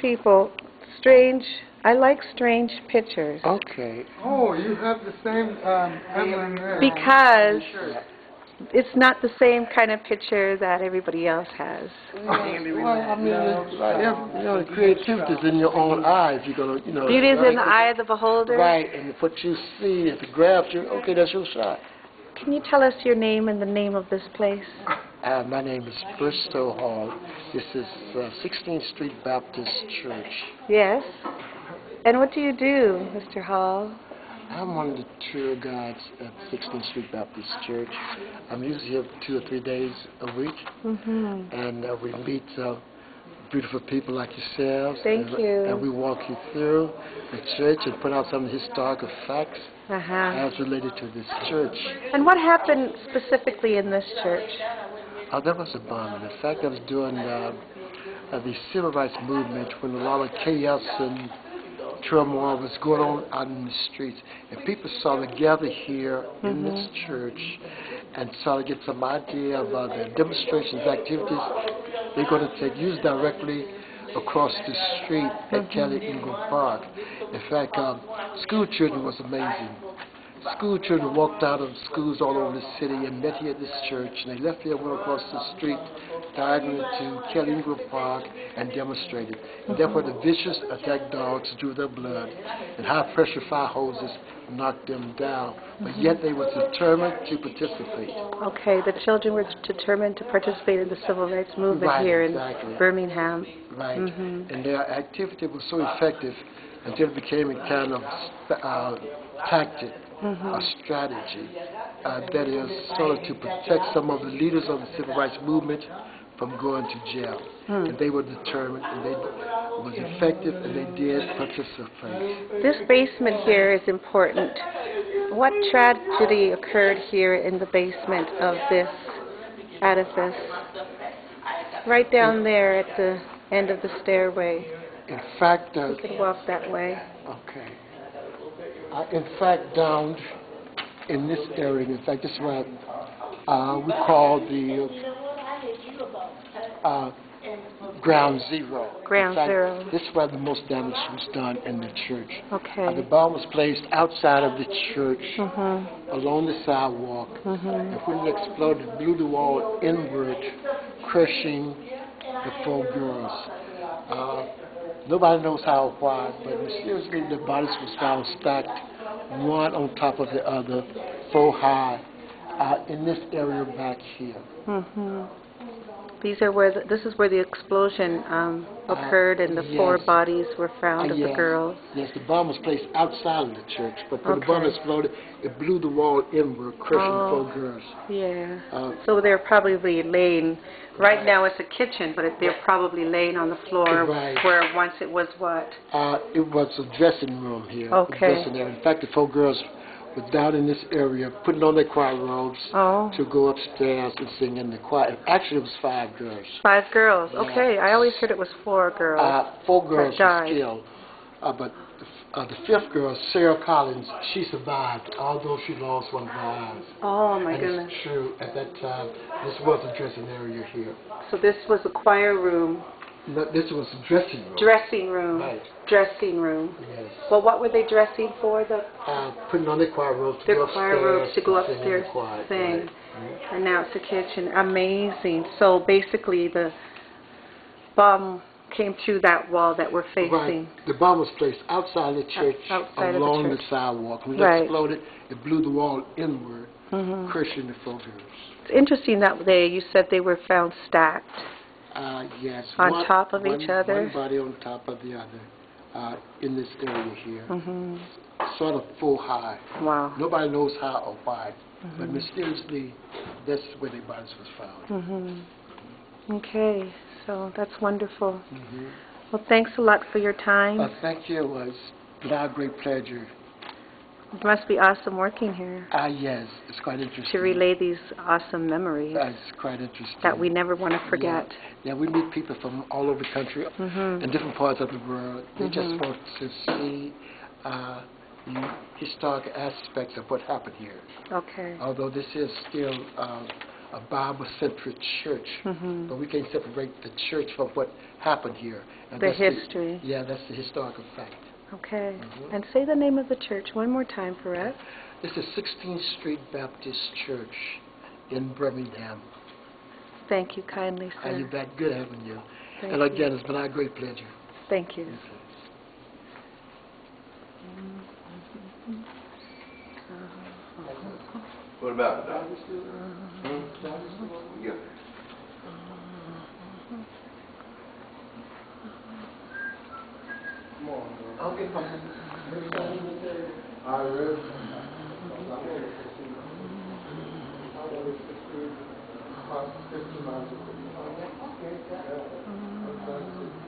people. Strange. I like strange pictures. Okay. Oh, you have the same emblem there. Because it's not the same kind of picture that everybody else has. Well, I mean, the creativity is in your own eyes. You're gonna, Beauty is in the eye of the beholder. Right, and what you see, if it grabs you, okay, that's your shot. Can you tell us your name and the name of this place? My name is Bristol Hall. This is 16th Street Baptist Church. Yes. And what do you do, Mr. Hall? I'm one of the tour guides at 16th Street Baptist Church. I'm usually here 2 or 3 days a week. And we meet beautiful people like yourselves. Thank you. And we walk you through the church and put out some of the historical facts as related to this church. And what happened specifically in this church? There was a bombing. In fact, I was doing the civil rights movement when a lot of chaos and turmoil was going on out in the streets, and people started to gather here in this church and started to get some idea of the demonstrations, activities they're going to take, used directly across the street at Candidly Park. In fact, school children was amazing. School children walked out of schools all over the city and met here at this church, and they left here, went across the street, diagonal to Candidly Park, and demonstrated. And therefore, the vicious attack dogs drew their blood, and high-pressure fire hoses knocked them down. But yet, they were determined to participate. Okay, the children were determined to participate in the civil rights movement here in Birmingham. Right, and their activity was so effective until it became a kind of tactic. A strategy that is sort of to protect some of the leaders of the civil rights movement from going to jail. And they were determined, and they was effective, and they did participate. This basement here is important. What tragedy occurred here in the basement of this edifice? Right down there at the end of the stairway. In fact, you can walk that way. Okay. In fact, down in this area, in fact, this is what we call the ground zero. Ground zero. This is where the most damage was done in the church. Okay. The bomb was placed outside of the church, along the sidewalk, and when it exploded, it blew the wall inward, crushing the 4 girls. Nobody knows how or why, but mysteriously the bodies was found stacked, one on top of the other, 4 high, in this area back here. These are where this is where the explosion occurred, and the 4 bodies were found of the girls. Yes, the bomb was placed outside of the church, but when the bomb exploded, it blew the wall inward, crushing 4 girls. Yeah. So they're probably laying. Right now it's a kitchen, but they're probably laying on the floor where once it was what? It was a dressing room here. Okay. A dressing area. In fact, the 4 girls were down in this area, putting on their choir robes to go upstairs and sing in the choir. Actually, it was 5 girls. 5 girls. Okay. I always heard it was 4 girls. 4 girls were killed, but the 5th girl, Sarah Collins, she survived, although she lost one of her eyes. Oh, my goodness. It's true. At that time, this was a dressing area here. So this was a choir room. No, this was a dressing room. Dressing room. Right. Dressing room. Yes. Well, what were they dressing for? Putting on their choir robes to go upstairs. Their choir robes to go upstairs and sing. And now it's a kitchen. Amazing. So basically the bomb came through that wall that we're facing. Right. The bomb was placed outside the church, along the sidewalk. When it exploded, it blew the wall inward, crushing the 4 girls. It's interesting that you said they were found stacked. Yes. On top of each other? One body on top of the other in this area here. Sort of full high. Wow. Nobody knows how or why, but mysteriously, that's where their bodies was found. Okay. So that's wonderful. Well, thanks a lot for your time. Thank you. It was a great pleasure. It must be awesome working here. Yes, it's quite interesting. To relay these awesome memories. It's quite interesting. That we never want to forget. Yeah, we meet people from all over the country and different parts of the world. They just want to see the historic aspects of what happened here. Okay. Although this is still a Bible-centric church, Mhm. but we can't separate the church from what happened here. And The that's history. Yeah, that's the historical fact. Okay. Mhm. And say the name of the church one more time for us. This is 16th Street Baptist Church in Birmingham. Thank you kindly, Are you sir. back? Good having you. Thank And you. again, it's been our great pleasure. Thank you. What about it, Doc? Yeah. Come on, man. Okay, fine. I read. About 15 miles away. Okay. Yeah.